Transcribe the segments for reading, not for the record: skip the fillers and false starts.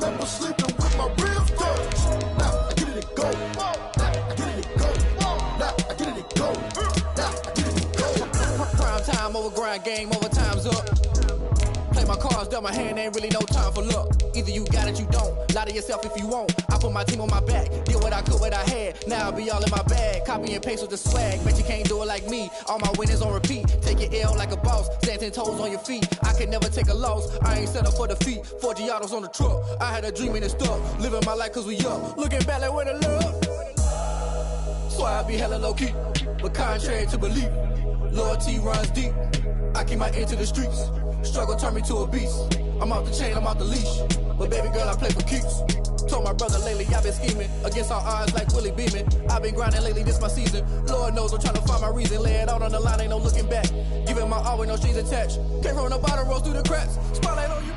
remember sleeping with my ribs touched. Now I get it and go. Now I get it and go. Now I get it and go. Now I get it and go. Prime time over grind game, overtime's up. Play my cards, dealt my hand, ain't really no time for luck. Either you got it, you don't. Lie to yourself if you won't. I put my team on my back, did what I could, what I had. Now I'll be all in my bag, copy and paste with the swag. Bet you can't do it like me. All my winners on repeat. Take your L like a boss, stand 10 toes on your feet. I can never take a loss. I ain't set up for defeat. 4 Giottos on the truck. I had a dream and it stuck. Living my life cause we up. Looking back like where the love. So I be hella low key, but contrary to belief, loyalty runs deep. I keep my ear to the streets. Struggle turned me to a beast. I'm off the chain, I'm off the leash. But baby girl, I play for keeps. Told my brother lately, I've been scheming against all odds like Willie Beeman. I've been grinding lately, this my season. Lord knows I'm trying to find my reason. Lay it out on the line, ain't no looking back. Giving my all with no strings attached. Came from the bottom, rose through the cracks. Spotlight on you.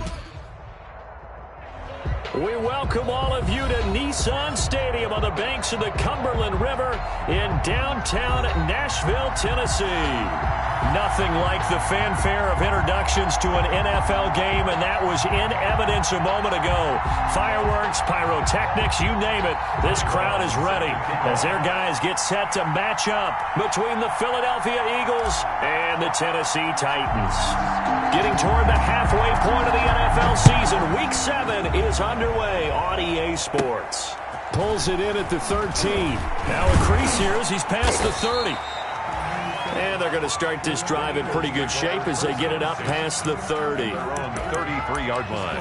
We welcome all of you to Nissan Stadium on the banks of the Cumberland River in downtown Nashville, Tennessee. Nothing like the fanfare of introductions to an NFL game, and that was in evidence a moment ago. Fireworks, pyrotechnics, you name it. This crowd is ready as their guys get set to match up between the Philadelphia Eagles and the Tennessee Titans. Getting toward the halfway point of the NFL season, Week 7 is underway on EA Sports. Pulls it in at the 13. Now a crease here as he's past the 30. And they're going to start this drive in pretty good shape as they get it up past the 30. On the 33-yard line.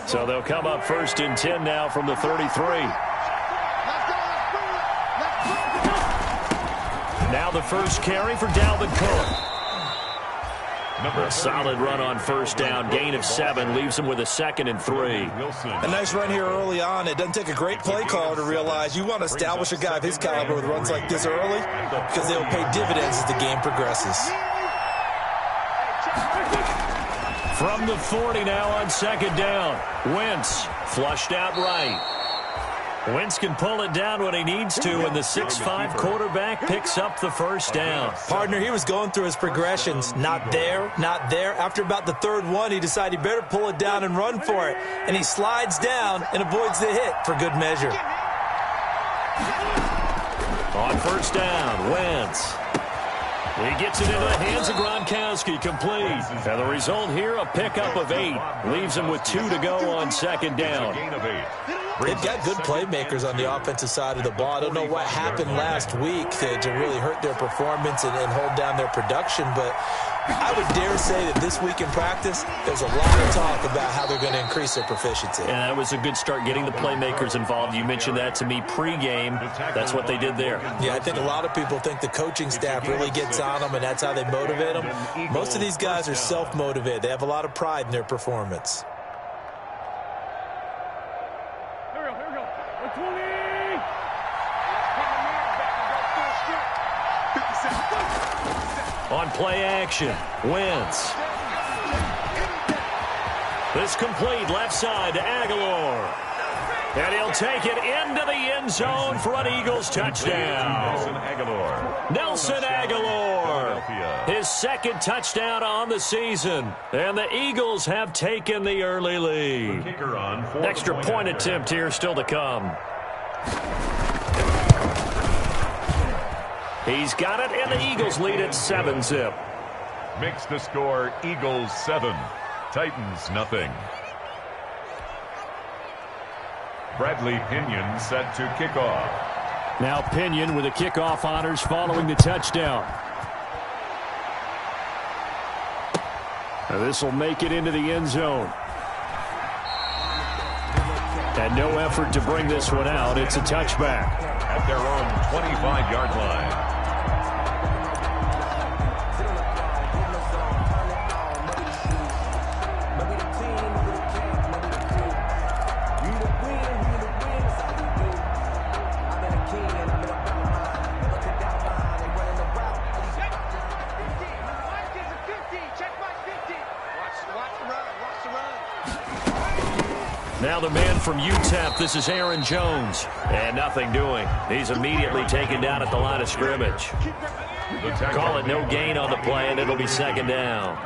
So they'll come up 1st and 10 now from the 33. Now the first carry for Dalvin Cook. A solid run on 1st down. Gain of 7 leaves him with a 2nd and 3. A nice run here early on. It doesn't take a great play caller to realize you want to establish a guy of his caliber with runs like this early because they'll pay dividends as the game progresses. From the 40 now on 2nd down. Wentz flushed out right. Wentz can pull it down when he needs to, and the 6'5" quarterback picks up the 1st down. Partner, he was going through his progressions. Not there, not there. After about the 3rd one, he decided he better pull it down and run for it. And he slides down and avoids the hit for good measure. On 1st down, Wentz. He gets it into the hands of Gronkowski, complete. And the result here, a pickup of 8. Leaves him with 2 to go on 2nd down. They've got good playmakers on the offensive side of the ball. I don't know what happened last week to really hurt their performance and hold down their production, but I would dare say that this week in practice, there's a lot of talk about how they're going to increase their proficiency. And that was a good start getting the playmakers involved. You mentioned that to me pregame. That's what they did there. Yeah, I think a lot of people think the coaching staff really gets on them, and that's how they motivate them. Most of these guys are self-motivated. They have a lot of pride in their performance. On play action, Wentz. This complete left side to Aguilar. And he'll take it into the end zone for an Eagles touchdown. Nelson Aguilar. His 2nd touchdown on the season. And the Eagles have taken the early lead. Extra point attempt here still to come. He's got it, and the Eagles lead at 7-zip. Makes the score Eagles 7, Titans nothing. Bradley Pinion set to kick off. Now Pinion with the kickoff honors following the touchdown. This will make it into the end zone. And no effort to bring this one out. It's a touchback. At their own 25-yard line. Now the man from UTEP, this is Aaron Jones. And nothing doing. He's immediately taken down at the line of scrimmage. Call it no gain on the play, and it'll be second down.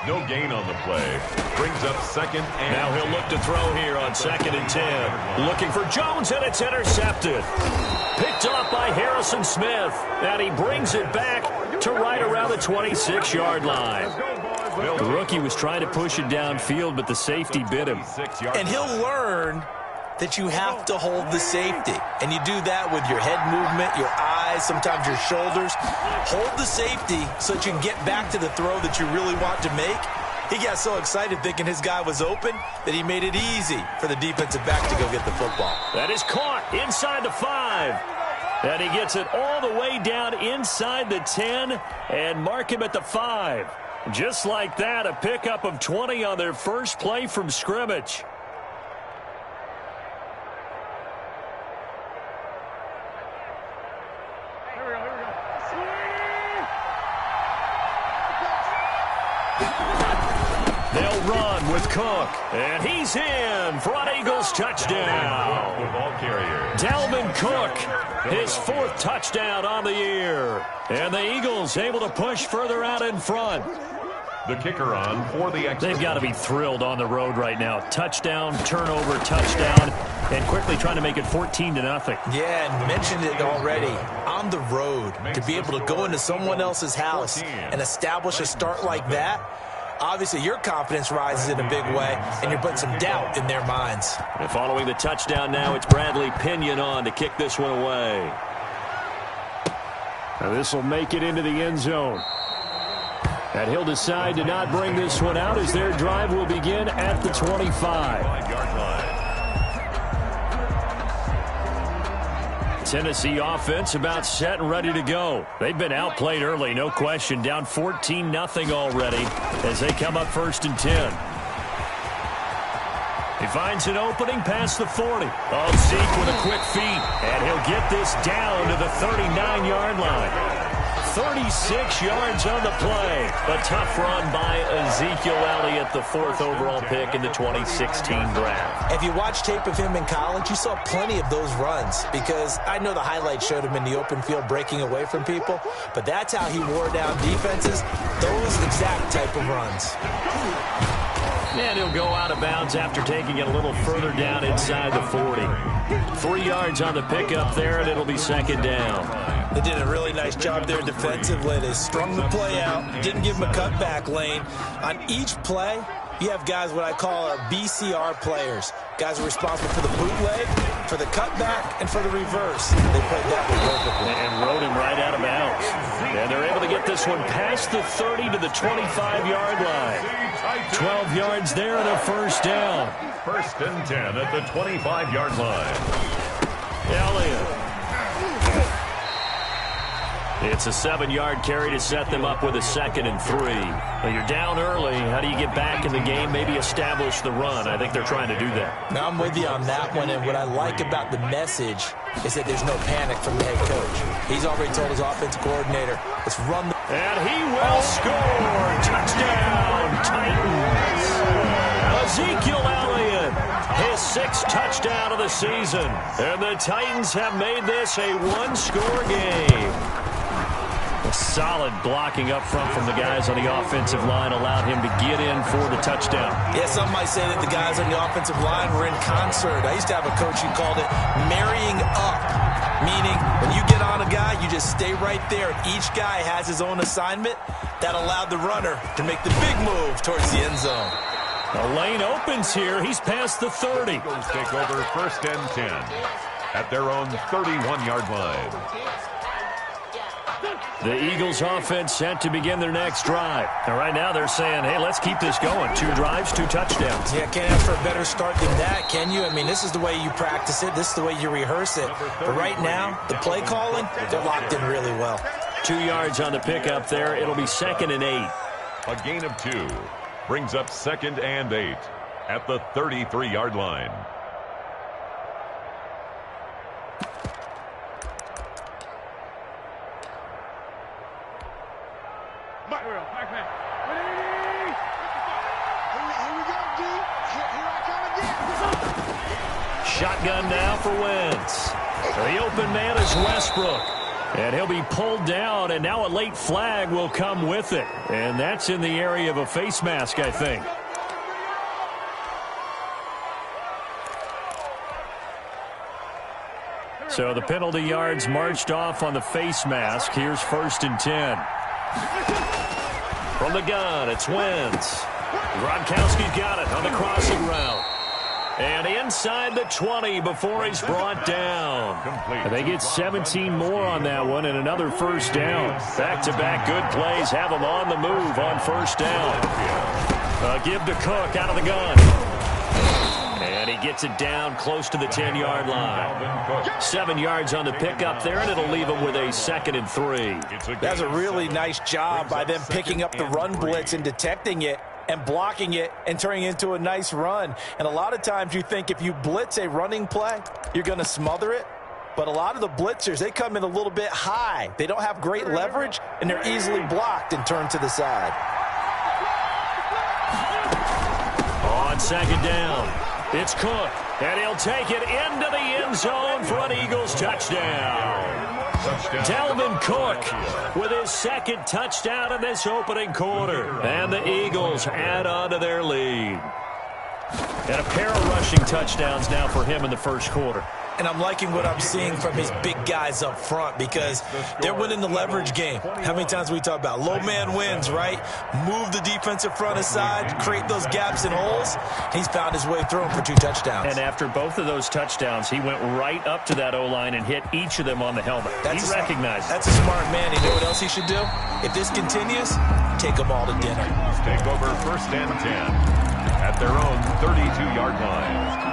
No gain on the play. Brings up second and... Now he'll look to throw here on 2nd and 10. Looking for Jones, and it's intercepted. Picked up by Harrison Smith. And he brings it back to right around the 26-yard line. The rookie was trying to push it downfield, but the safety bit him. And he'll learn that you have to hold the safety. And you do that with your head movement, your eyes, sometimes your shoulders. Hold the safety so that you can get back to the throw that you really want to make. He got so excited thinking his guy was open that he made it easy for the defensive back to go get the football. That is caught inside the 5. And he gets it all the way down inside the 10 and mark him at the 5. Just like that, a pickup of 20 on their first play from scrimmage. They'll run with Cook, and he's in for an Eagles touchdown. Football carrier. Dalvin Cook, his 4th touchdown on the year. And the Eagles able to push further out in front. The kicker on for the extra. They've got to be thrilled on the road right now. Touchdown, turnover, touchdown, and quickly trying to make it 14-0. Yeah, and mentioned it already. On the road, to be able to go into someone else's house and establish a start like that, obviously your confidence rises in a big way, and you're putting some doubt in their minds. And following the touchdown now, it's Bradley Pinion on to kick this one away. Now this will make it into the end zone. And he'll decide to not bring this one out as their drive will begin at the 25. 5-yard line. Tennessee offense about set and ready to go. They've been outplayed early, no question. Down 14-0 already as they come up 1st and 10. He finds an opening past the 40. Oh, Zeke with a quick feet. And he'll get this down to the 39-yard line. 36 yards on the play. A tough run by Ezekiel Elliott, the 4th overall pick in the 2016 draft. If you watch tape of him in college, you saw plenty of those runs because I know the highlights showed him in the open field breaking away from people, but that's how he wore down defenses, those exact type of runs. And he'll go out of bounds after taking it a little further down inside the 40. 3 yards on the pickup there, and it'll be 2nd down. They did a really nice job there defensively. They strung the play out, didn't give him a cutback lane. On each play, you have guys what I call our BCR players. Guys are responsible for the bootleg, for the cutback, and for the reverse. They played that one perfectly. And rode him right out of bounds. And they're able to get this one past the 30 to the 25-yard line. 12 yards there and a 1st down. 1st and 10 at the 25-yard line. Elliott. It's a 7-yard carry to set them up with a 2nd and 3. Well, you're down early. How do you get back in the game? Maybe establish the run. I think they're trying to do that. Now, I'm with you on that one, and what I like about the message is that there's no panic from the head coach. He's already told his offensive coordinator, let's run the... And he will score! Touchdown, Titans! Ezekiel Elliott, his 6th touchdown of the season. And the Titans have made this a 1-score game. A solid blocking up front from the guys on the offensive line allowed him to get in for the touchdown. Yeah, some might say that the guys on the offensive line were in concert. I used to have a coach who called it marrying up, meaning when you get on a guy, you just stay right there. Each guy has his own assignment. That allowed the runner to make the big move towards the end zone. The lane opens here. He's past the 30. Eagles take over 1st and 10 at their own 31-yard line. The Eagles offense set to begin their next drive. And right now they're saying, hey, let's keep this going. 2 drives, 2 touchdowns. Yeah, can't ask for a better start than that, can you? I mean, this is the way you practice it. This is the way you rehearse it. But right now, the play calling, they're locked in really well. 2 yards on the pickup there. It'll be 2nd and 8. A gain of 2 brings up 2nd and 8 at the 33-yard line. Shotgun now for Wentz. The open man is Westbrook. And he'll be pulled down, and now a late flag will come with it. And that's in the area of a face mask, I think. So the penalty yards marched off on the face mask. Here's 1st and 10. From the gun, it's Wentz. Gronkowski's got it on the crossing route. And inside the 20 before he's brought down. And they get 17 more on that one and another 1st down. Back-to-back good plays have them on the move on 1st down. Give to Cook out of the gun. And he gets it down close to the 10-yard line. 7 yards on the pickup there, and it'll leave him with a 2nd and 3. That's a really nice job by them picking up the run blitz and detecting it and blocking it and turning it into a nice run. And a lot of times you think if you blitz a running play, you're going to smother it. But a lot of the blitzers, they come in a little bit high. They don't have great leverage, and they're easily blocked and turned to the side. On 2nd down, it's Cook, and he'll take it into the end zone for an Eagles touchdown. Dalvin Cook with his 2nd touchdown in this opening quarter. And the Eagles add on to their lead. And a pair of rushing touchdowns now for him in the 1st quarter. And I'm liking what I'm seeing from his big guys up front because they're winning the leverage game. How many times we talk about low man wins, right? Move the defensive front aside, create those gaps and holes. He's found his way through them for 2 touchdowns. And after both of those touchdowns, he went right up to that O-line and hit each of them on the helmet. He recognized it. That's a smart man. You know what else he should do? If this continues, take them all to dinner. Take over 1st and 10 at their own 32-yard line.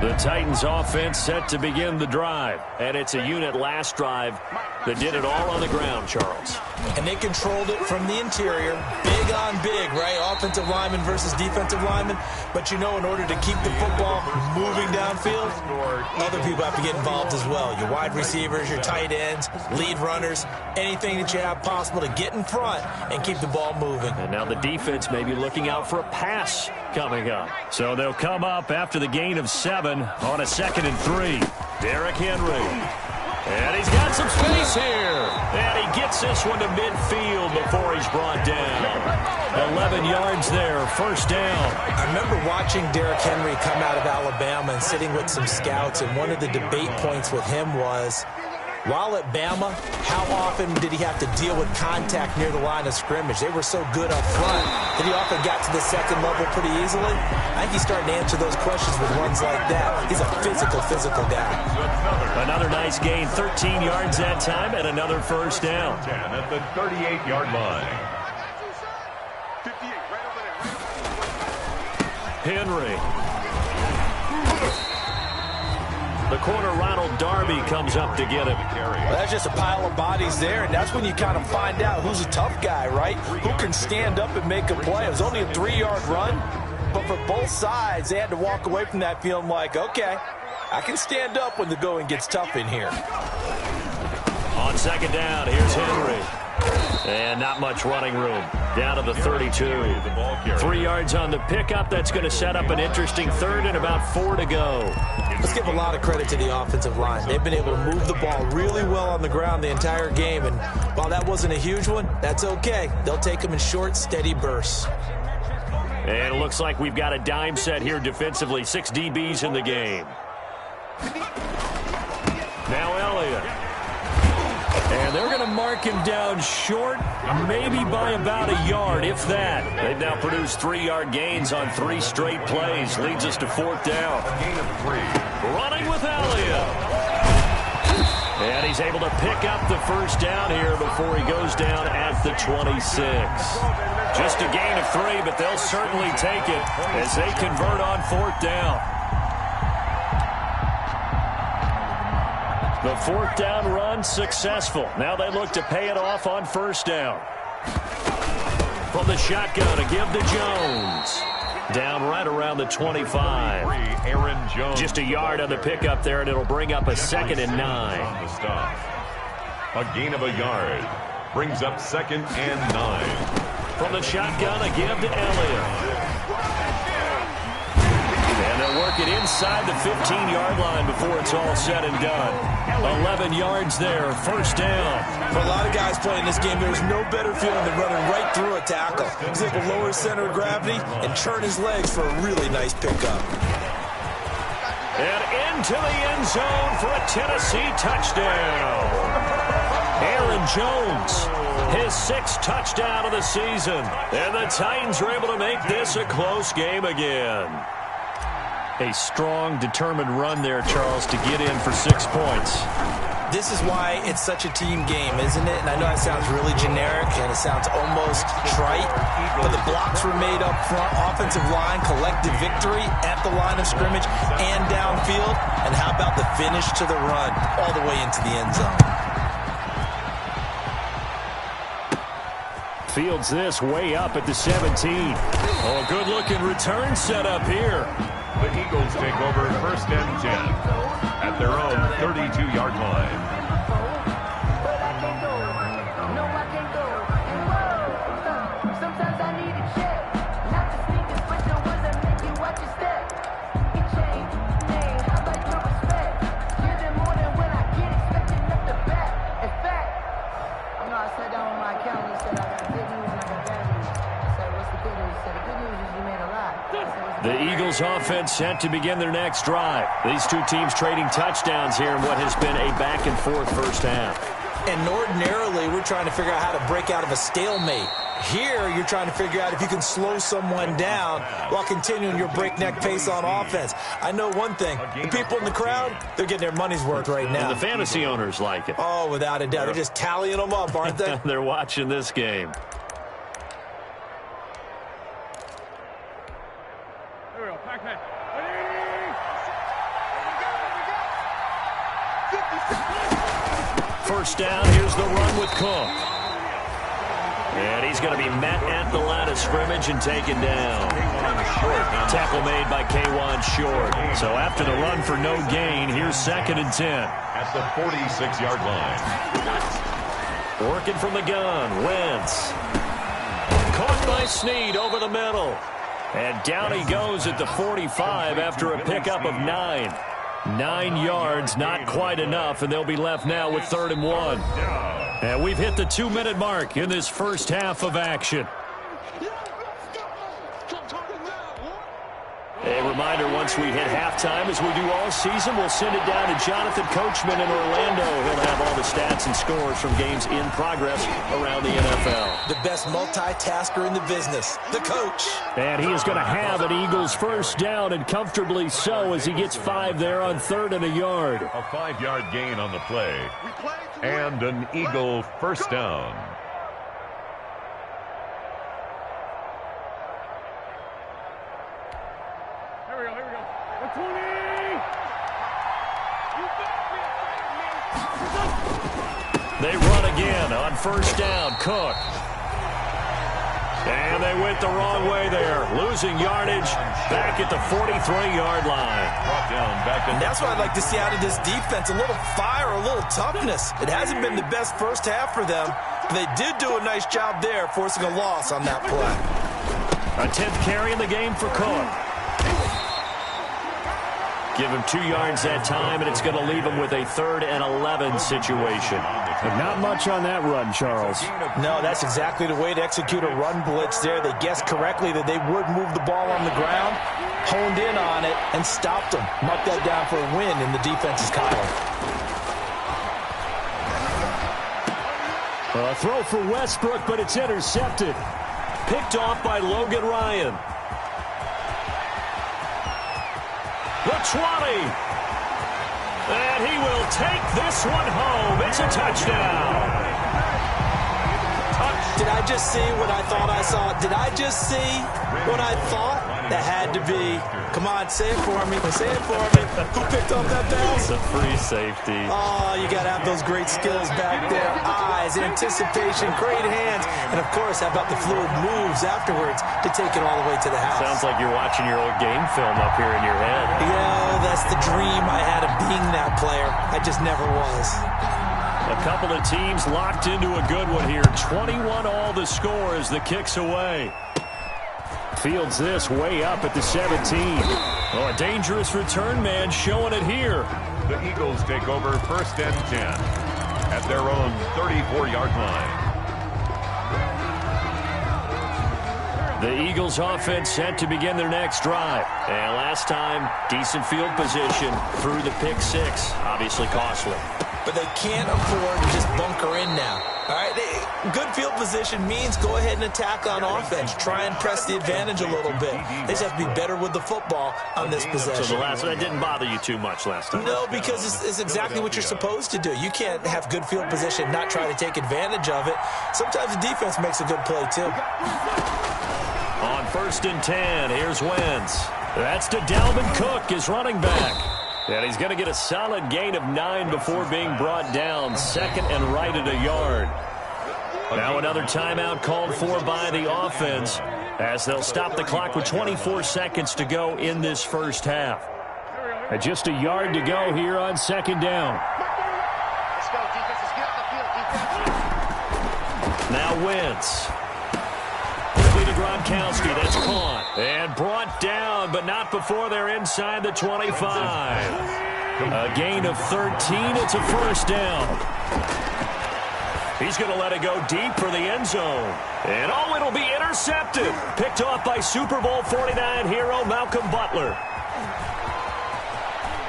The Titans offense set to begin the drive. And it's a unit last drive that did it all on the ground, Charles. And they controlled it from the interior. Big on big, right? Offensive lineman versus defensive lineman. But you know, in order to keep the football moving downfield, other people have to get involved as well. Your wide receivers, your tight ends, lead runners, anything that you have possible to get in front and keep the ball moving. And now the defense may be looking out for a pass coming up. So they'll come up after the gain of 7 on a 2nd and 3. Derrick Henry. And he's got some space here. And he gets this one to midfield before he's brought down. 11 yards there, 1st down. I remember watching Derrick Henry come out of Alabama and sitting with some scouts, and one of the debate points with him was, while at Bama, how often did he have to deal with contact near the line of scrimmage? They were so good up front that he often got to the 2nd level pretty easily. I think he's starting to answer those questions with runs like that. He's a physical guy. Another nice gain, 13 yards that time, and another 1st down. At the 38-yard line. Henry. The corner, Ronald Darby, comes up to get him. Well, that's just a pile of bodies there, and that's when you kind of find out who's a tough guy, right? Who can stand up and make a play. It was only a 3-yard run, but for both sides, they had to walk away from that feeling like, okay, I can stand up when the going gets tough in here. On 2nd down, here's Henry. And not much running room. Down to the 32. 3 yards on the pickup. That's going to set up an interesting 3rd and about 4 to go. Let's give a lot of credit to the offensive line. They've been able to move the ball really well on the ground the entire game. And while that wasn't a huge one, that's okay. They'll take them in short, steady bursts. And it looks like we've got a dime set here defensively. 6 DBs in the game. Now Elliott. And they're going to mark him down short, maybe by about a yard, if that. They've now produced 3-yard gains on 3 straight plays. Leads us to 4th down. Gain of 3. Running with Elliott. And he's able to pick up the 1st down here before he goes down at the 26. Just a gain of 3, but they'll certainly take it as they convert on 4th down. The 4th down run successful. Now they look to pay it off on 1st down. From the shotgun, a give to Jones. Down right around the 25. Aaron Jones. Just a yard on the pickup there, and it'll bring up a 2nd and 9. On the stop. A gain of a yard. Brings up 2nd and 9. From the shotgun, a give to Elliott. And they'll work make it inside the 15-yard line before it's all said and done. 11 yards there, first down. For a lot of guys playing this game, there's no better feeling than running right through a tackle. He's able to lower his center of gravity and churn his legs for a really nice pickup. And into the end zone for a Tennessee touchdown. Aaron Jones, his 6th touchdown of the season. And the Titans are able to make this a close game again. A strong, determined run there, Charles, to get in for 6 points. This is why it's such a team game, isn't it? And I know that sounds really generic and it sounds almost trite, but the blocks were made up front, offensive line, collective victory at the line of scrimmage and downfield. And how about the finish to the run all the way into the end zone? Fields this way up at the 17. Oh, a good-looking return set up here. The Eagles take over 1st and 10 at their own 32-yard line. The Eagles offense set to begin their next drive. These two teams trading touchdowns here in what has been a back-and-forth first half. And ordinarily, we're trying to figure out how to break out of a stalemate. Here, you're trying to figure out if you can slow someone down while continuing your breakneck pace on offense. I know one thing. The people in the crowd, they're getting their money's worth right now. And the fantasy owners like it. Oh, without a doubt. They're just tallying them up, aren't they? They're watching this game. First down, here's the run with Cook. And he's going to be met at the line of scrimmage and taken down. Tackle made by K'Wan Short. So after the run for no gain, here's 2nd and 10. At the 46-yard line. Working from the gun, Wentz. Caught by Snead over the middle. And down he goes at the 45 after a pickup of 9. 9 yards, not quite enough, and they'll be left now with 3rd and 1. And we've hit the 2-minute mark in this first half of action. A reminder, once we hit halftime, as we do all season, we'll send it down to Jonathan Coachman in Orlando. He'll have all the stats and scores from games in progress around the NFL. The best multitasker in the business, the coach. And he is going to have an Eagles first down, and comfortably so, as he gets 5 there on 3rd and a yard. A 5-yard gain on the play. And an Eagle first down. They run again on first down. Cook. And they went the wrong way there. Losing yardage back at the 43-yard line. And that's what I'd like to see out of this defense. A little fire, a little toughness. It hasn't been the best first half for them, but they did do a nice job there, forcing a loss on that play. A 10th carry in the game for Cook. Give him 2 yards that time, and it's going to leave him with a 3rd and 11 situation. But not much on that run, Charles. No, that's exactly the way to execute a run blitz there. They guessed correctly that they would move the ball on the ground, honed in on it, and stopped them. Mark that down for a win in the defense's column. A throw for Westbrook, but it's intercepted. Picked off by Logan Ryan. The 20. And he will take this one home. It's a touchdown. Did I just see what I thought I saw? Did I just see what I thought? That had to be. Come on, say it for me. Say it for me. Who picked up that pass? It's a free safety. Oh, you got to have those great skills back there. Eyes, anticipation, great hands. And, of course, how about the fluid moves afterwards to take it all the way to the house? Sounds like you're watching your old game film up here in your head. Yeah, that's the dream I had of being that player. I just never was. A couple of teams locked into a good one here. 21 all the score as the kick's away. Fields this way up at the 17. Oh, a dangerous return man showing it here. The Eagles take over 1st and 10 at their own 34-yard line. The Eagles offense set to begin their next drive. And last time, decent field position through the pick six. Obviously costly. But they can't afford to just bunker in now. All right, good field position means go ahead and attack on offense. Try and press the advantage a little bit. They just have to be better with the football on this possession. So the last one didn't bother you too much last time? No, because it's exactly what you're supposed to do. You can't have good field position, not try to take advantage of it. Sometimes the defense makes a good play, too. On 1st and 10, here's Wentz. That's to Dalvin Cook, his running back. And he's going to get a solid gain of 9 before being brought down. 2nd and right at a yard. Now another timeout called for by the offense as they'll stop the clock with 24 seconds to go in this first half. And just a yard to go here on 2nd down. Let's go, defenses. Get off the field, defense. Now Wentz. Quickly to Gronkowski. That's caught. And brought down, but not before they're inside the 25. A gain of 13. It's a 1st down. He's going to let it go deep for the end zone. And oh, it'll be intercepted. Picked off by Super Bowl 49 hero Malcolm Butler.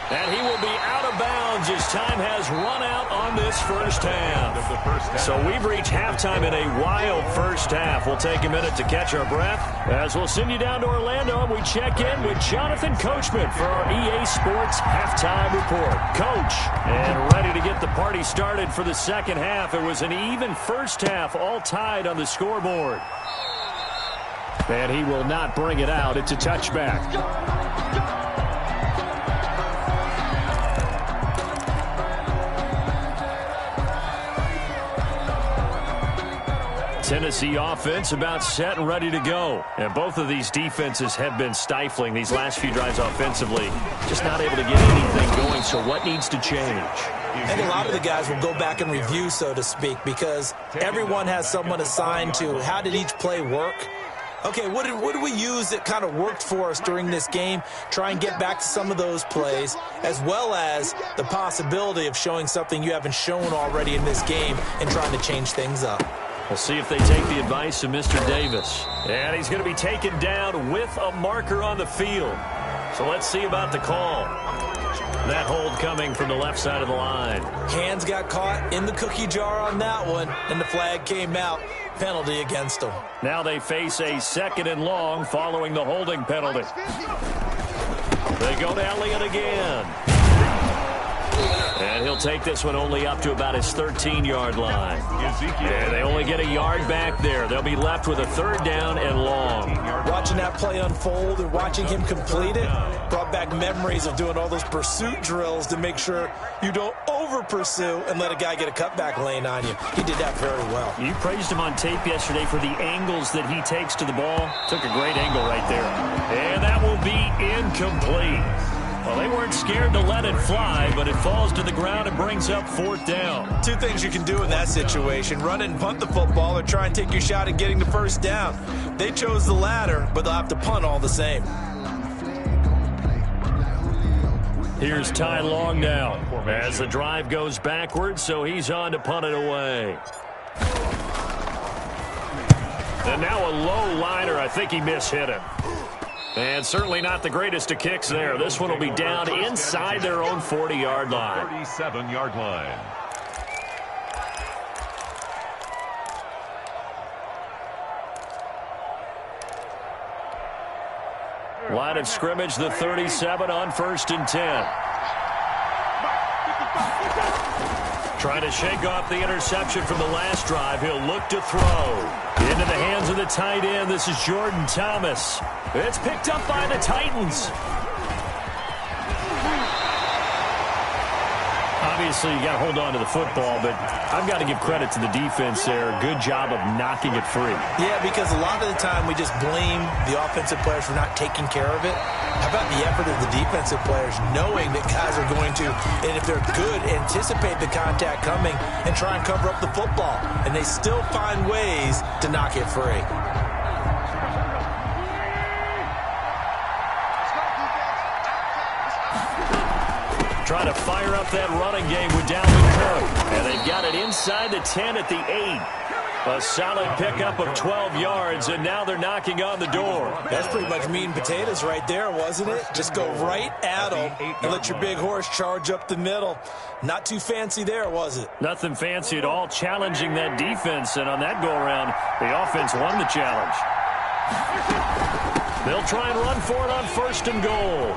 And he will be out of bounds as time has run out on this first half. So we've reached halftime in a wild first half. We'll take a minute to catch our breath as we'll send you down to Orlando and we check in with Jonathan Coachman for our EA Sports Halftime Report. Coach, and ready to get the party started for the second half. It was an even first half, all tied on the scoreboard. And he will not bring it out. It's a touchback. Tennessee offense about set and ready to go. And both of these defenses have been stifling these last few drives offensively. Just not able to get anything going, so what needs to change? I think a lot of the guys will go back and review, so to speak, because everyone has someone assigned to how did each play work. Okay, what did we use that kind of worked for us during this game? Try and get back to some of those plays, as well as the possibility of showing something you haven't shown already in this game and trying to change things up. We'll see if they take the advice of Mr. Davis. And he's going to be taken down with a marker on the field. So let's see about the call. That hold coming from the left side of the line. Hands got caught in the cookie jar on that one, and the flag came out. Penalty against them. Now they face a 2nd and long following the holding penalty. They go to Elliott again. And he'll take this one only up to about his 13-yard line. And they only get a yard back there. They'll be left with a 3rd down and long. Watching that play unfold and watching him complete it brought back memories of doing all those pursuit drills to make sure you don't over-pursue and let a guy get a cutback lane on you. He did that very well. You praised him on tape yesterday for the angles that he takes to the ball. Took a great angle right there. And that will be incomplete. Well, they weren't scared to let it fly, but it falls to the ground and brings up 4th down. Two things you can do in that situation: run and punt the football or try and take your shot at getting the 1st down. They chose the latter, but they'll have to punt all the same. Here's Ty Long now as the drive goes backwards, so he's on to punt it away. And now a low liner. I think he mishit it. And certainly not the greatest of kicks there. This one will be down inside their own 40-yard line. 37-yard line. Line of scrimmage, the 37 on 1st and 10. Trying to shake off the interception from the last drive. He'll look to throw. Into the hands of the tight end. This is Jordan Thomas. It's picked up by the Titans. Obviously, you got to hold on to the football, but I've got to give credit to the defense there. Good job of knocking it free. Yeah, because a lot of the time we just blame the offensive players for not taking care of it. How about the effort of the defensive players knowing that guys are going to, and if they're good, anticipate the contact coming and try and cover up the football. And they still find ways to knock it free. try to fire up that running game with Dalvin Cook. And they've got it inside the 10 at the 8. A solid pickup of 12 yards, and now they're knocking on the door. That's pretty much meat and potatoes right there, wasn't it? Just go right at them and let your big horse charge up the middle. Not too fancy there, was it? Nothing fancy at all, challenging that defense, and on that go-around, the offense won the challenge. They'll try and run for it on 1st and goal.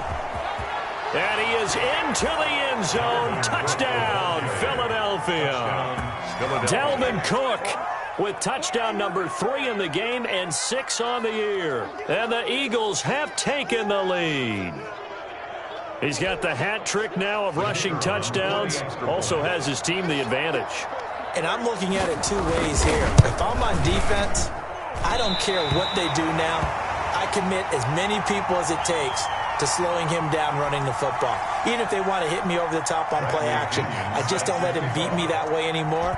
And he is into the end zone. Touchdown, Philadelphia. Dalvin Cook with touchdown number 3 in the game and 6 on the year. And the Eagles have taken the lead. He's got the hat trick now of rushing touchdowns. Also has his team the advantage. And I'm looking at it 2 ways here. If I'm on defense, I don't care what they do now. I commit as many people as it takes to slowing him down running the football. Even if they want to hit me over the top on play action, I just don't let him beat me that way anymore.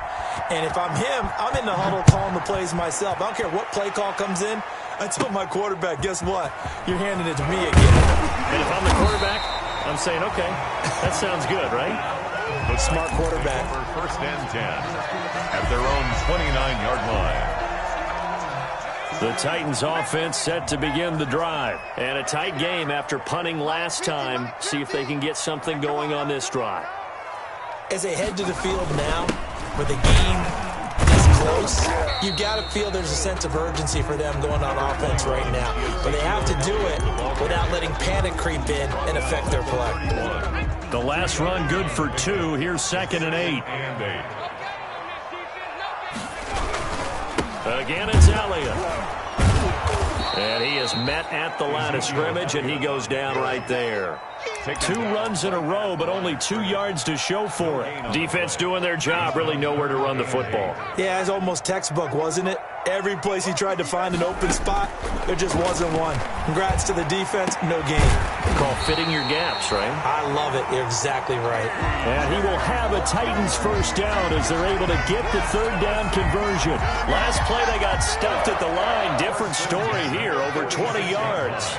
And if I'm him, I'm in the huddle calling the plays myself. I don't care what play call comes in. I tell my quarterback, guess what? You're handing it to me again. And if I'm the quarterback, I'm saying, okay, that sounds good, right? But smart quarterback. For 1st and 10 at their own 29-yard line. The Titans offense set to begin the drive. And a tight game after punting last time. See if they can get something going on this drive. As they head to the field now, with the game this close, you've got to feel there's a sense of urgency for them going on offense right now. But they have to do it without letting panic creep in and affect their play. The last run good for 2. Here's 2nd and 8. Again, it's Elliott. And he is met at the line of scrimmage, and he goes down right there. 2 runs in a row, but only 2 yards to show for it. Defense doing their job, really nowhere to run the football. Yeah, it's almost textbook, wasn't it? Every place he tried to find an open spot, there just wasn't one. Congrats to the defense, no gain. Call fitting your gaps, right? I love it. You're exactly right. And he will have a Titans first down as they're able to get the 3rd down conversion. Last play they got stuffed at the line. Different story here, over 20 yards.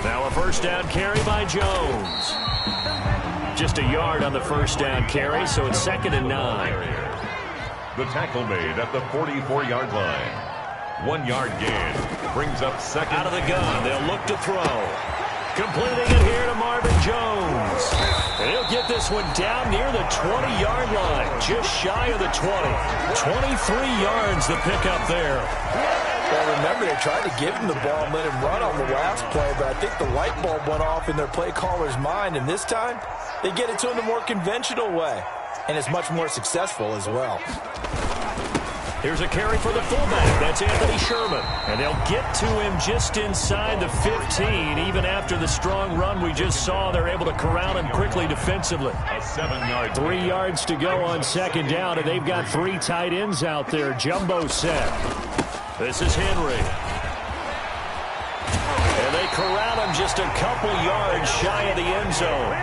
Now a 1st down carry by Jones. Just a yard on the 1st down carry, so it's 2nd and 9. The tackle made at the 44-yard line. 1-yard gain brings up 2nd. Out of the gun, they'll look to throw. Completing it here to Marvin Jones. And he'll get this one down near the 20-yard line, just shy of the 20. 23 yards the pickup there. Well, remember, they tried to give him the ball and let him run on the last play, but I think the light bulb went off in their play caller's mind, and this time they get it to him the more conventional way, and it's much more successful as well. Here's a carry for the fullback. That's Anthony Sherman. And they'll get to him just inside the 15. Even after the strong run we just saw, they're able to corral him quickly defensively. A 7-yard 3 yards to go on 2nd down, and they've got 3 tight ends out there. Jumbo set. This is Henry. And they corral him just a couple yards shy of the end zone.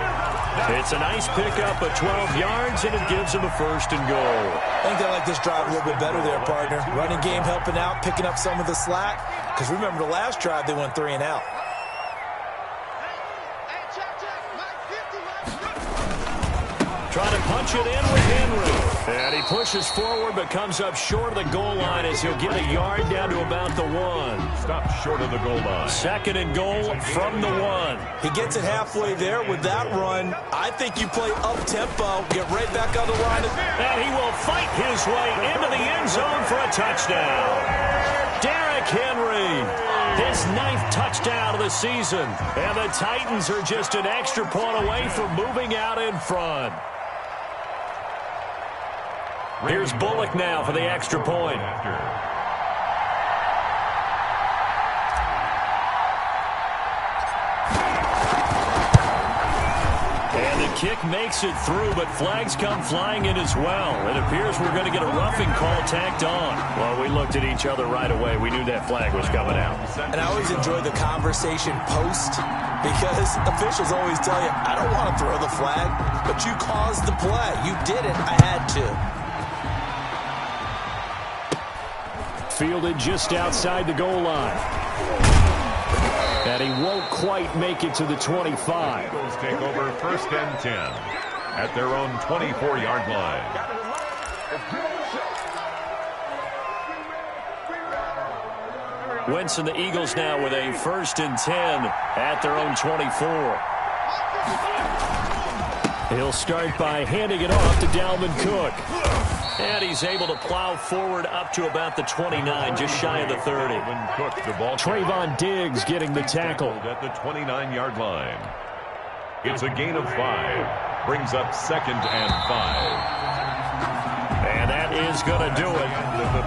It's a nice pickup of 12 yards, and it gives them a 1st and goal. I think they like this drive a little bit better there, partner. Running game helping out, picking up some of the slack. Because remember, the last drive, they went 3 and out. Trying to punch it in with Henry. And he pushes forward but comes up short of the goal line as he'll get a yard down to about the 1. Stop short of the goal line. 2nd and goal from the 1. He gets it halfway there with that run. I think you play up-tempo, get right back on the line. And he will fight his way into the end zone for a touchdown. Derrick Henry, his 9th touchdown of the season. And the Titans are just an extra point away from moving out in front. Here's Bullock now for the extra point. And the kick makes it through, but flags come flying in as well. It appears we're going to get a roughing call tacked on. Well, we looked at each other right away. We knew that flag was coming out. And I always enjoy the conversation post, because officials always tell you, I don't want to throw the flag, but you caused the play. You did it. I had to. Fielded just outside the goal line. And he won't quite make it to the 25. Eagles take over 1st and 10 at their own 24-yard line. Wentz and the Eagles now with a 1st and 10 at their own 24. He'll start by handing it off to Dalvin Cook. And he's able to plow forward up to about the 29, just shy of the 30. Cook, the ball Trayvon Diggs getting the tackle. At the 29-yard line. It's a gain of 5. Brings up 2nd and 5. And that is going to do it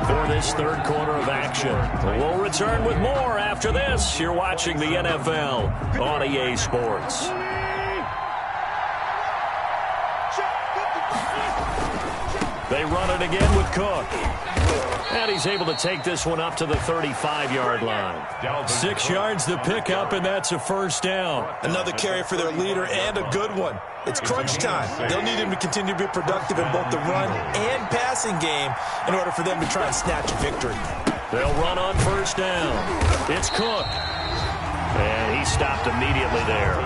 for this third quarter of action. We'll return with more after this. You're watching the NFL on EA Sports. They run it again with Cook. And he's able to take this one up to the 35-yard line. 6 yards the pickup, and that's a first down. Another carry for their leader, and a good one. It's crunch time. They'll need him to continue to be productive in both the run and passing game in order for them to try and snatch a victory. They'll run on first down. It's Cook. And he stopped immediately there.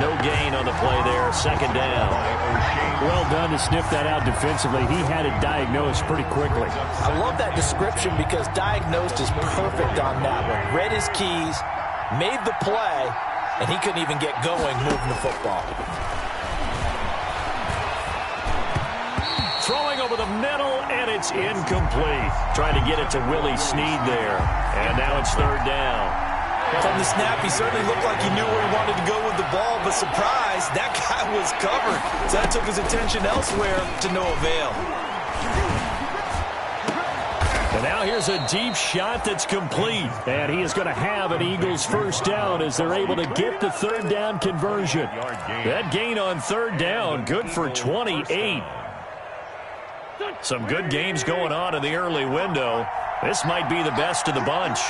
No gain on the play there. 2nd down. Well done to sniff that out defensively. He had it diagnosed pretty quickly. I love that description because diagnosed is perfect on that one. Read his keys, made the play, and he couldn't even get going moving the football. Throwing over the middle, and it's incomplete. Trying to get it to Willie Snead there. And now it's 3rd down. From the snap, he certainly looked like he knew where he wanted to go with the ball, but surprise, that guy was covered. So that took his attention elsewhere to no avail. And now here's a deep shot that's complete. And he is going to have an Eagles first down as they're able to get the 3rd down conversion. That gain on 3rd down, good for 28. Some good games going on in the early window. This might be the best of the bunch.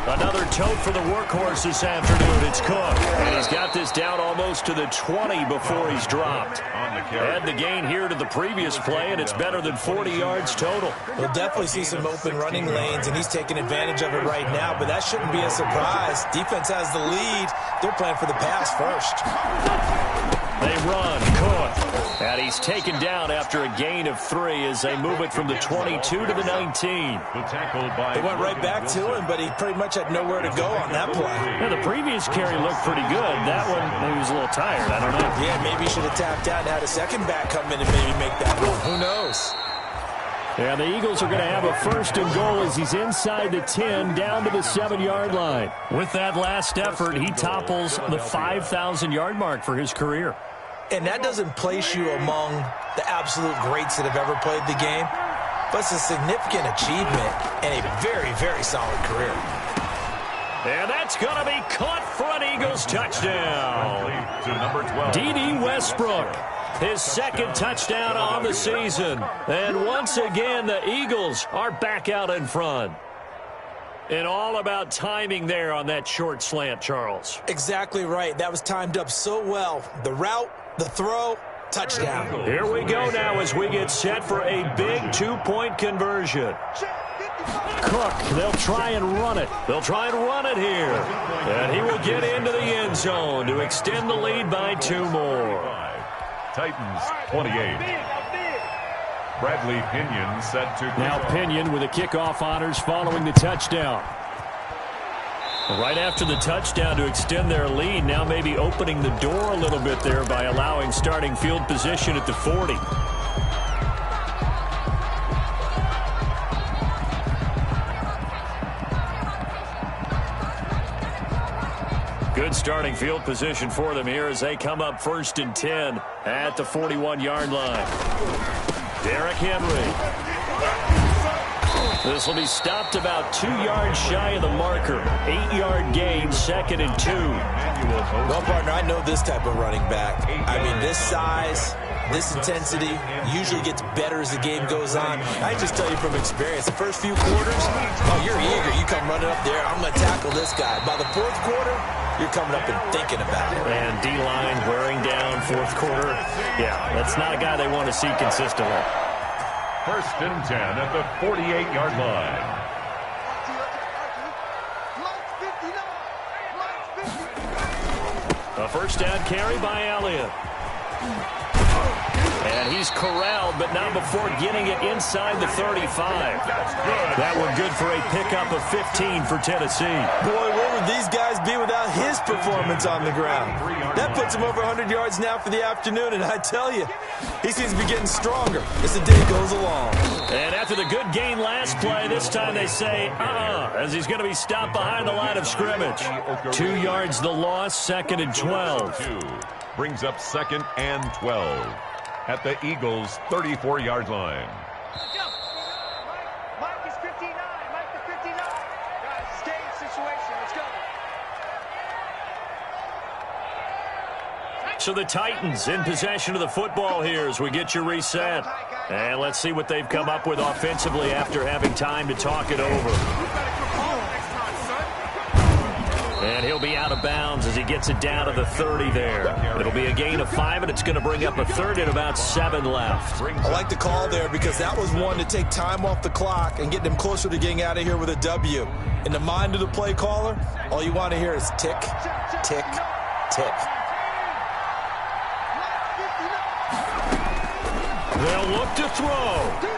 Another tote for the workhorse this afternoon. It's Cook. And he's got this down almost to the 20 before he's dropped. Add the gain here to the previous play, and it's better than 40 yards total. We'll definitely see some open running lanes, and he's taking advantage of it right now, but that shouldn't be a surprise. Defense has the lead. They're playing for the pass first. They run. Cook. And he's taken down after a gain of 3 as they move it from the 22 to the 19. They went right back to him, but he pretty much had nowhere to go on that play. Yeah, the previous carry looked pretty good. That one, maybe he was a little tired. I don't know. Yeah, maybe he should have tapped out and had a second back come in and maybe make that one. Who knows? Yeah, the Eagles are going to have a 1st and goal as he's inside the 10 down to the 7-yard line. With that last effort, he topples the 5,000-yard mark for his career. And that doesn't place you among the absolute greats that have ever played the game, but it's a significant achievement and a very, very solid career. And that's going to be caught for an Eagles touchdown. D.D. Westbrook, his 2nd touchdown on the season. And once again, the Eagles are back out in front. And all about timing there on that short slant, Charles. Exactly right. That was timed up so well. The route, the throw, touchdown. Here we go now as we get set for a big 2-point conversion. Cook, they'll try and run it. They'll try and run it here. And he will get into the end zone to extend the lead by 2 more. Titans 28. Bradley Pinion set to kick now off. Pinion with the kickoff honors following the touchdown. Right after the touchdown to extend their lead, now maybe opening the door a little bit there by allowing starting field position at the 40. Good starting field position for them here as they come up 1st and 10 at the 41-yard line. Derrick Henry. This will be stopped about 2 yards shy of the marker. 8-yard gain, 2nd and 2. Well, partner, I know this type of running back. I mean, this size, this intensity usually gets better as the game goes on. I just tell you from experience, the first few quarters, oh, you're eager. You come running up there, I'm going to tackle this guy. By the 4th quarter, you're coming up and thinking about it. And D-line wearing down 4th quarter. Yeah, that's not a guy they want to see consistently. 1st and 10 at the 48-yard line. A first down carry by Elliott. And he's corralled, but not before getting it inside the 35. That one good for a pickup of 15 for Tennessee. Boy, where would these guys be without his performance on the ground? That puts him over 100 yards now for the afternoon, and I tell you, he seems to be getting stronger as the day goes along. And after the good gain last play, this time they say, as he's going to be stopped behind the line of scrimmage. 2 yards the loss, 2nd and 12. Brings up 2nd and 12 at the Eagles' 34-yard line. Mike is 59. Mike the 59. Guys, it's game situation. Let's go. So the Titans in possession of the football here as we get you reset. And let's see what they've come up with offensively after having time to talk it over. And he'll be out of bounds as he gets it down to the 30 there. It'll be a gain of 5, and it's going to bring up a 3rd and about 7 left. I like the call there because that was one to take time off the clock and get them closer to getting out of here with a W. In the mind of the play caller, all you want to hear is tick, tick, tick. They'll look to throw.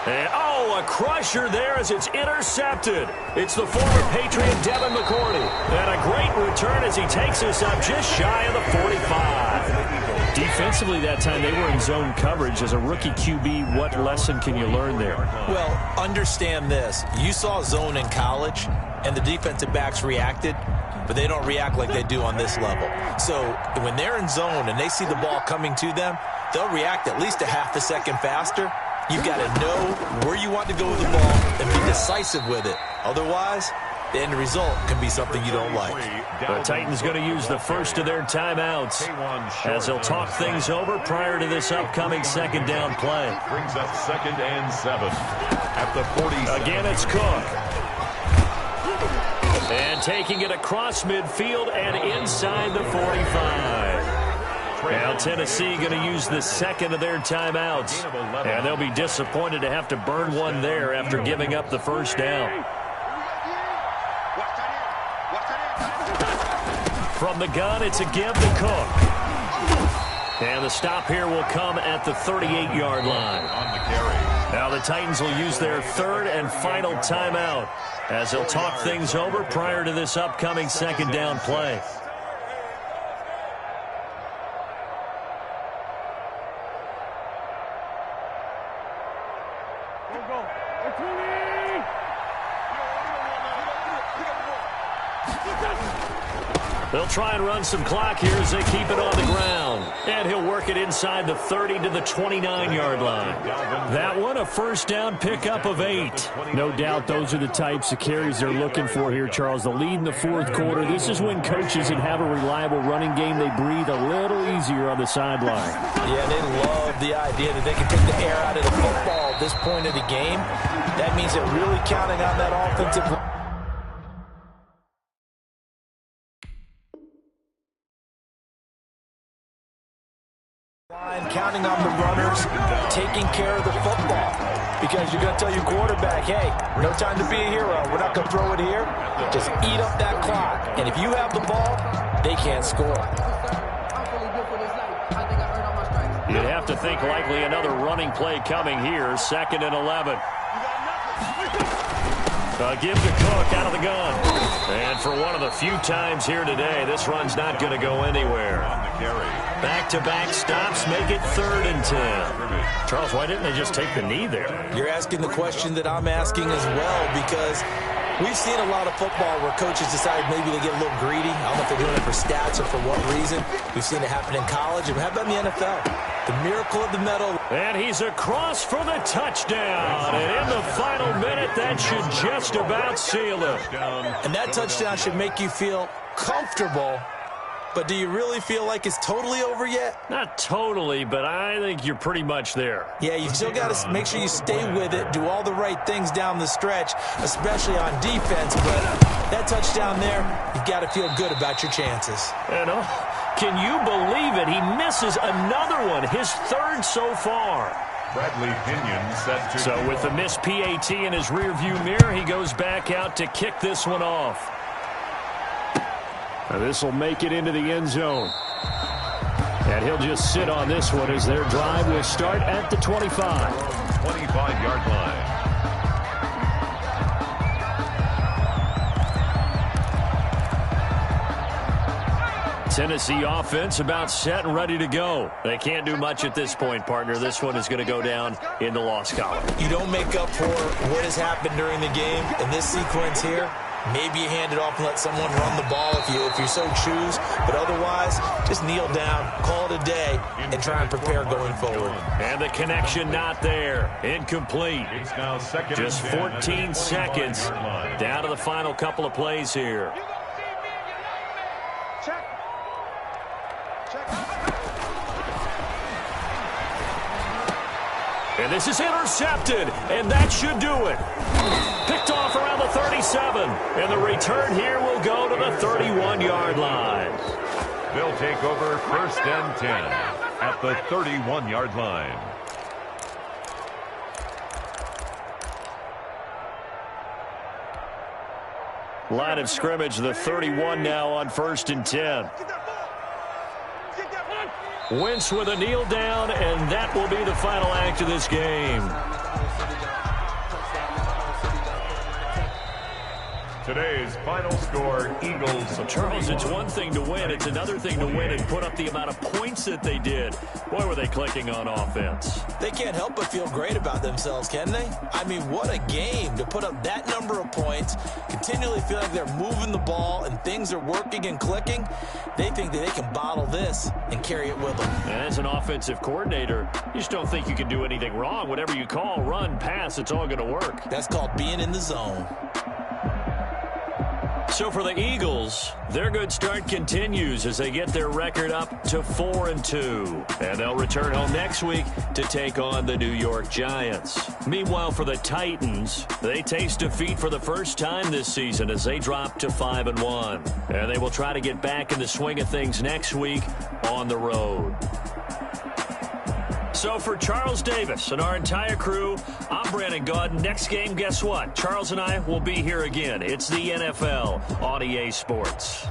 And, a crusher there as it's intercepted. It's the former Patriot Devin McCourty. And a great return as he takes us up just shy of the 45. Defensively that time, they were in zone coverage. As a rookie QB, what lesson can you learn there? Well, understand this. You saw zone in college, and the defensive backs reacted, but they don't react like they do on this level. So when they're in zone and they see the ball coming to them, they'll react at least a half a second faster. You've got to know where you want to go with the ball and be decisive with it. Otherwise, the end result can be something you don't like. The Titans going to use the first of their timeouts as they'll talk things over prior to this upcoming 2nd down play. Brings up 2nd and 7 at the 40. Again, it's Cook. And taking it across midfield and inside the 45. Now Tennessee going to use the 2nd of their timeouts. And they'll be disappointed to have to burn one there after giving up the first down. From the gun, it's a give to Cook. And the stop here will come at the 38-yard line. Now the Titans will use their 3rd and final timeout as they'll talk things over prior to this upcoming 2nd down play. They'll try and run some clock here as they keep it on the ground. And he'll work it inside the 30 to the 29-yard line. That one, a first down pickup of 8. No doubt those are the types of carries they're looking for here, Charles. The lead in the 4th quarter. This is when coaches that have a reliable running game, they breathe a little easier on the sideline. Yeah, they love the idea that they can take the air out of the football at this point of the game. That means they're really counting on that offensive line. Counting on the runners, taking care of the football. Because you're going to tell your quarterback, hey, no time to be a hero. We're not going to throw it here. Just eat up that clock. And if you have the ball, they can't score. You'd have to think likely another running play coming here. 2nd and 11. Give to Cook out of the gun. And for one of the few times here today, this run's not going to go anywhere. Back-to-back stops make it 3rd and 10. Charles, why didn't they just take the knee there? You're asking the question that I'm asking as well, because we've seen a lot of football where coaches decide maybe they get a little greedy. I don't know if they're doing it for stats or for what reason. We've seen it happen in college. And how about in the NFL? The miracle of the medal. And he's across for the touchdown. And in the final minute, that should just about seal it. And that touchdown should make you feel comfortable. But do you really feel like it's totally over yet? Not totally, but I think you're pretty much there. Yeah, you still got to make sure you stay with it, do all the right things down the stretch, especially on defense. But that touchdown there, you've got to feel good about your chances. And can you believe it? He misses another one, his 3rd so far. Bradley Pinion set to... So with the missed PAT in his rearview mirror, he goes back out to kick this one off. And this will make it into the end zone. And he'll just sit on this one as their drive will start at the 25. 25-yard line. Tennessee offense about set and ready to go. They can't do much at this point, partner. This one is going to go down in the loss column. You don't make up for what has happened during the game in this sequence here. Maybe you hand it off and let someone run the ball if you so choose. But otherwise, just kneel down, call it a day, and try and prepare going forward. And the connection not there. Incomplete. It's now second. Just 14 seconds down to the final couple of plays here. And this is intercepted, and that should do it. Picked off around the 37, and the return here will go to the 31-yard line. They'll take over 1st and 10 at the 31-yard line. Line of scrimmage, the 31 now on 1st and 10. Wentz with a kneel down, and that will be the final act of this game. Today's final score, Eagles. So, Charles, it's one thing to win. It's another thing to win and put up the amount of points that they did. Boy, were they clicking on offense. They can't help but feel great about themselves, can they? I mean, what a game to put up that number of points, continually feel like they're moving the ball and things are working and clicking. They think that they can bottle this and carry it with them. And as an offensive coordinator, you just don't think you can do anything wrong. Whatever you call, run, pass, it's all going to work. That's called being in the zone. So for the Eagles, their good start continues as they get their record up to 4-2. And they'll return home next week to take on the New York Giants. Meanwhile, for the Titans, they taste defeat for the first time this season as they drop to 5-1. And they will try to get back in the swing of things next week on the road. So for Charles Davis and our entire crew, I'm Brandon Gaudin. Next game, guess what? Charles and I will be here again. It's the NFL on EA Sports.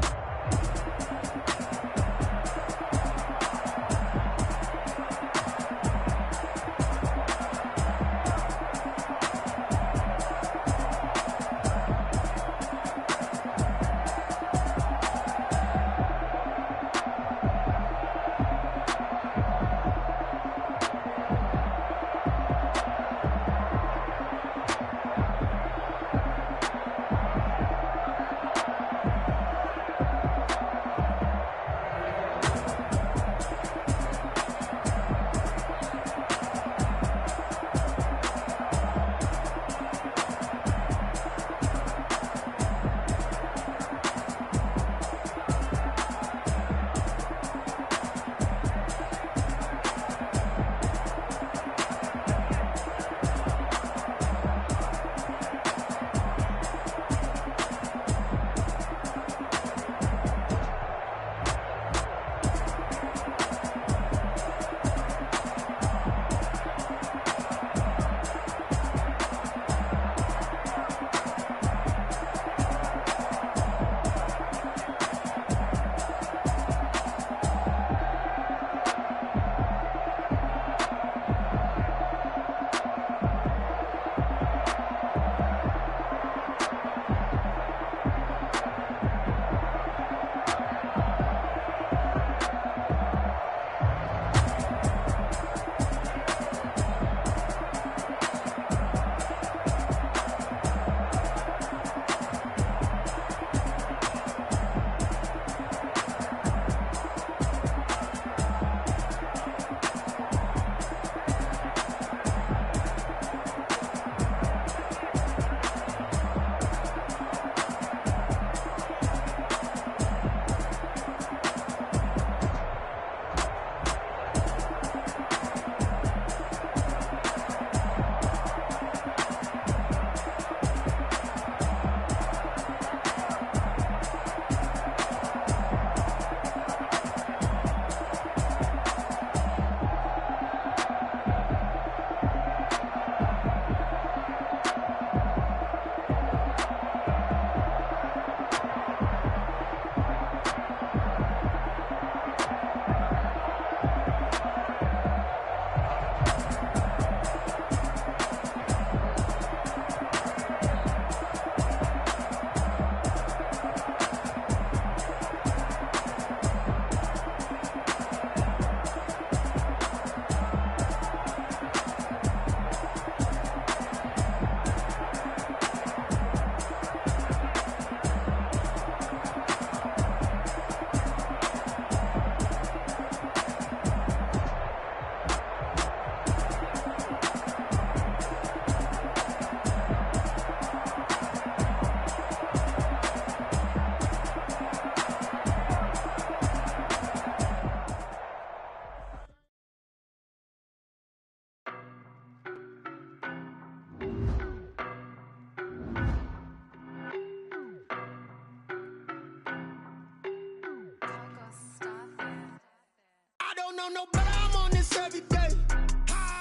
know no better, I'm on this every day.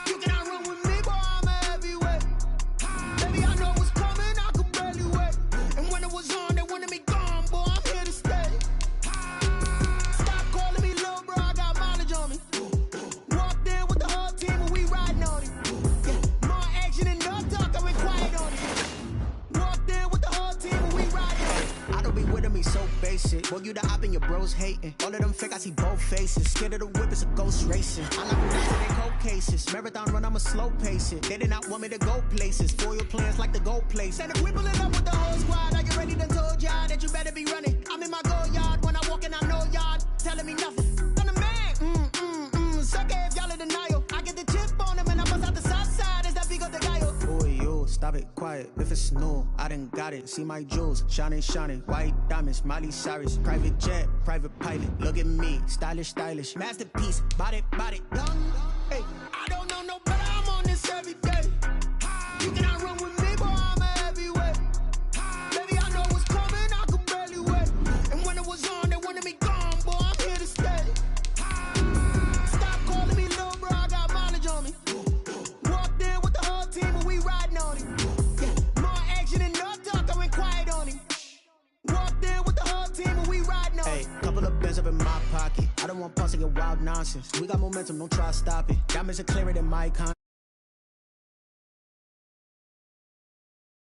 You cannot run with me, boy, I'm a heavyweight. Baby, I know what's coming, I could barely wait. And when it was on, they wanted me gone, boy, I'm here to stay. Stop calling me little bro, I got mileage on me. Walked in with the whole team and we riding on it. Yeah, more action and no talk, I went quiet on it. Walked in with the whole team and we riding on it. I don't be with me so basic. Boy, you the op and your bros hating. All of them fake, I see both faces. Scared of the whip, it's a ghost racing. I knock them down to their cold cases. Marathon run, I'ma slow pace it. They did not want me to go places. Foil plans like the go place. And if we pulling up with the whole squad, are you ready to told y'all that you better be running? I'm in my go yard. When I walk in, I know y'all telling me nothing. I'm the man. Suck it if y'all in denial. I get the chip on him and I bust out the south side. Is that Vigo de Gallo? Boy, you stop it, quiet. If it's new, I done got it. See my jewels, shining, shining. White diamonds, Miley Cyrus. Private jet, private pilot. Look at me, stylish, stylish. Masterpiece, body, done. Hey, I don't know no better. I'm on this every day. You cannot run with me, boy, I'm a heavyweight. Baby, I know what's coming, I could barely wait. And when it was on, they wanted me gone, boy, I'm here to stay. Stop calling me little bro, I got mileage on me. Walked in with the whole team and we riding on it. Yeah, more action and no talk, I went quiet on it. Walked in with the whole team and we riding on it. Hey, couple of bands up in my pocket. I don't want pause to get wild nonsense. We got momentum, don't try to stop it. Diamonds are clearer than my con.